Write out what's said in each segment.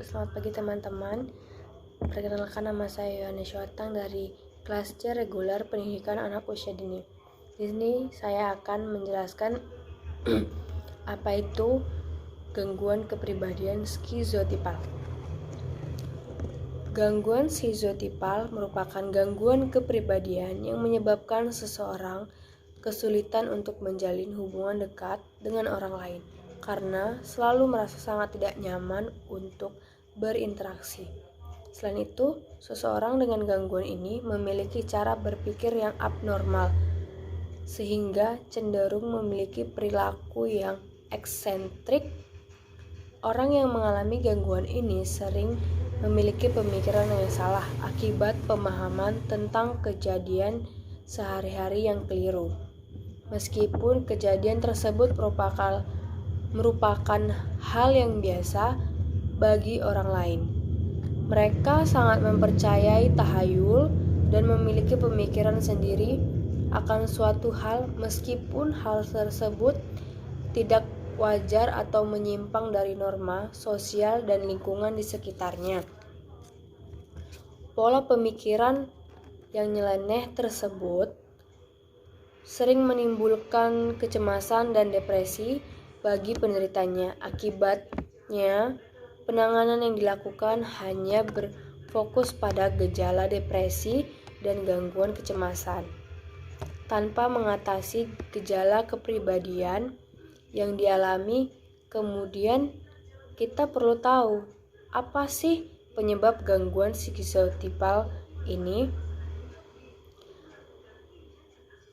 Selamat pagi teman-teman. Perkenalkan, nama saya Yohanes Syuatang dari kelas C reguler pendidikan anak usia dini. Di sini saya akan menjelaskan apa itu gangguan kepribadian skizotipal. Gangguan skizotipal merupakan gangguan kepribadian yang menyebabkan seseorang kesulitan untuk menjalin hubungan dekat dengan orang lain karena selalu merasa sangat tidak nyaman untuk berinteraksi. Selain itu, seseorang dengan gangguan ini memiliki cara berpikir yang abnormal, sehingga cenderung memiliki perilaku yang eksentrik. Orang yang mengalami gangguan ini sering memiliki pemikiran yang salah akibat pemahaman tentang kejadian sehari-hari yang keliru. Meskipun kejadian tersebut merupakan hal yang biasa bagi orang lain. Mereka sangat mempercayai tahayul dan memiliki pemikiran sendiri akan suatu hal meskipun hal tersebut tidak wajar atau menyimpang dari norma sosial dan lingkungan di sekitarnya. Pola pemikiran yang nyeleneh tersebut sering menimbulkan kecemasan dan depresi bagi penderitanya. Akibatnya, penanganan yang dilakukan hanya berfokus pada gejala depresi dan gangguan kecemasan, tanpa mengatasi gejala kepribadian yang dialami. Kemudian, kita perlu tahu apa sih penyebab gangguan skizotipal ini.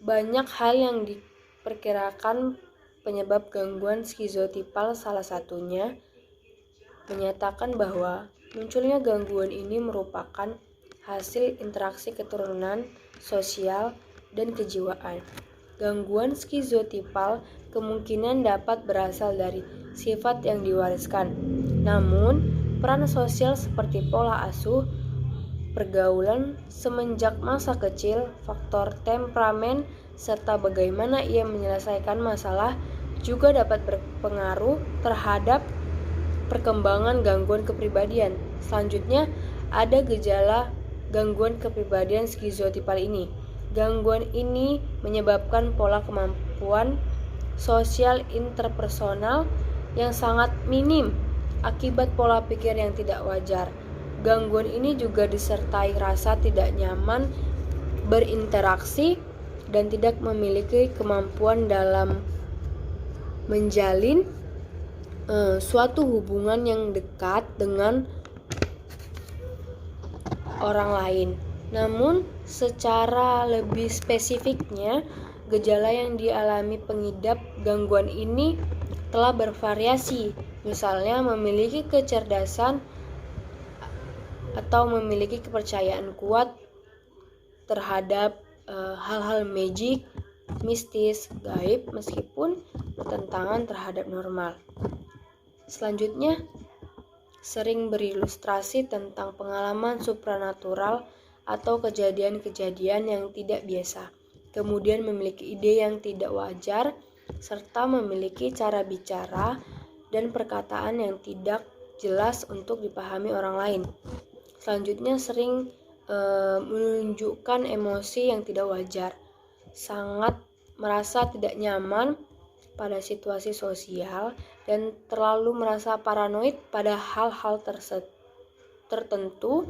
Banyak hal yang diperkirakan penyebab gangguan skizotipal, salah satunya menyatakan bahwa munculnya gangguan ini merupakan hasil interaksi keturunan, sosial, dan kejiwaan. Gangguan skizotipal kemungkinan dapat berasal dari sifat yang diwariskan. Namun, peran sosial seperti pola asuh, pergaulan semenjak masa kecil, faktor temperamen, serta bagaimana ia menyelesaikan masalah juga dapat berpengaruh terhadap perkembangan gangguan kepribadian. Selanjutnya, ada gejala gangguan kepribadian skizotipal ini. Gangguan ini menyebabkan pola kemampuan sosial interpersonal yang sangat minim akibat pola pikir yang tidak wajar. Gangguan ini juga disertai rasa tidak nyaman berinteraksi dan tidak memiliki kemampuan dalam menjalin suatu hubungan yang dekat dengan orang lain. Namun, secara lebih spesifiknya, gejala yang dialami pengidap gangguan ini telah bervariasi. Misalnya, memiliki kecerdasan atau memiliki kepercayaan kuat terhadap hal-hal magik, mistis, gaib, meskipun bertentangan terhadap normal. Selanjutnya, sering berilustrasi tentang pengalaman supranatural atau kejadian-kejadian yang tidak biasa, kemudian memiliki ide yang tidak wajar, serta memiliki cara bicara dan perkataan yang tidak jelas untuk dipahami orang lain. Selanjutnya, sering menunjukkan emosi yang tidak wajar, sangat merasa tidak nyaman pada situasi sosial, dan terlalu merasa paranoid pada hal-hal tertentu.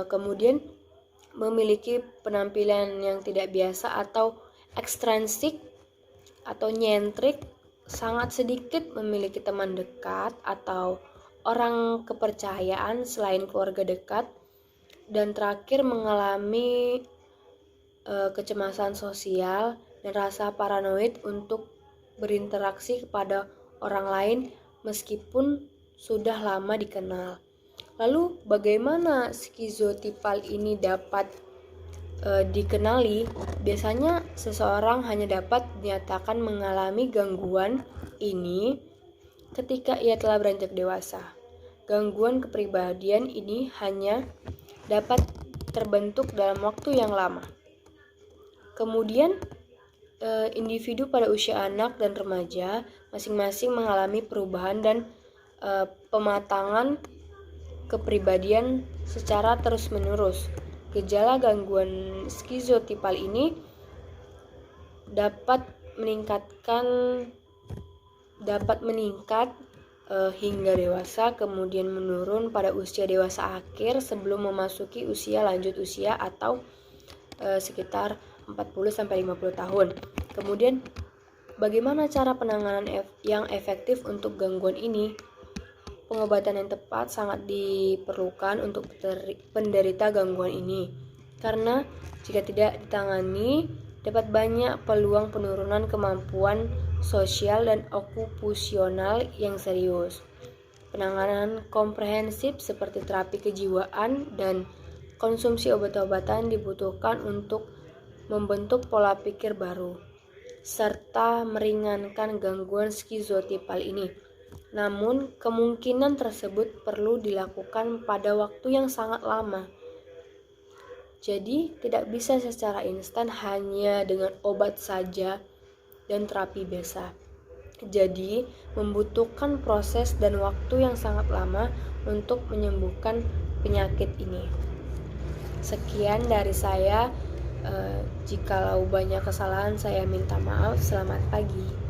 Kemudian memiliki penampilan yang tidak biasa atau ekstrinsik atau nyentrik, sangat sedikit memiliki teman dekat atau orang kepercayaan selain keluarga dekat, dan terakhir mengalami kecemasan sosial dan rasa paranoid untuk berinteraksi kepada orang lain meskipun sudah lama dikenal. Lalu bagaimana skizotipal ini dapat dikenali? Biasanya seseorang hanya dapat dinyatakan mengalami gangguan ini ketika ia telah beranjak dewasa. Gangguan kepribadian ini hanya dapat terbentuk dalam waktu yang lama. Kemudian, individu pada usia anak dan remaja masing-masing mengalami perubahan dan pematangan kepribadian secara terus-menerus. Gejala gangguan skizotipal ini dapat meningkat hingga dewasa, kemudian menurun pada usia dewasa akhir sebelum memasuki usia lanjut usia atau sekitar 40-50 tahun. Kemudian bagaimana cara penanganan yang efektif untuk gangguan ini? Pengobatan yang tepat sangat diperlukan untuk penderita gangguan ini, karena jika tidak ditangani dapat banyak peluang penurunan kemampuan sosial dan okupasional yang serius. Penanganan komprehensif seperti terapi kejiwaan dan konsumsi obat-obatan dibutuhkan untuk membentuk pola pikir baru, serta meringankan gangguan skizotipal ini. Namun, kemungkinan tersebut perlu dilakukan pada waktu yang sangat lama. Jadi, tidak bisa secara instan hanya dengan obat saja dan terapi biasa. Jadi, membutuhkan proses dan waktu yang sangat lama untuk menyembuhkan penyakit ini. Sekian dari saya. Jikalau banyak kesalahan, saya minta maaf. Selamat pagi.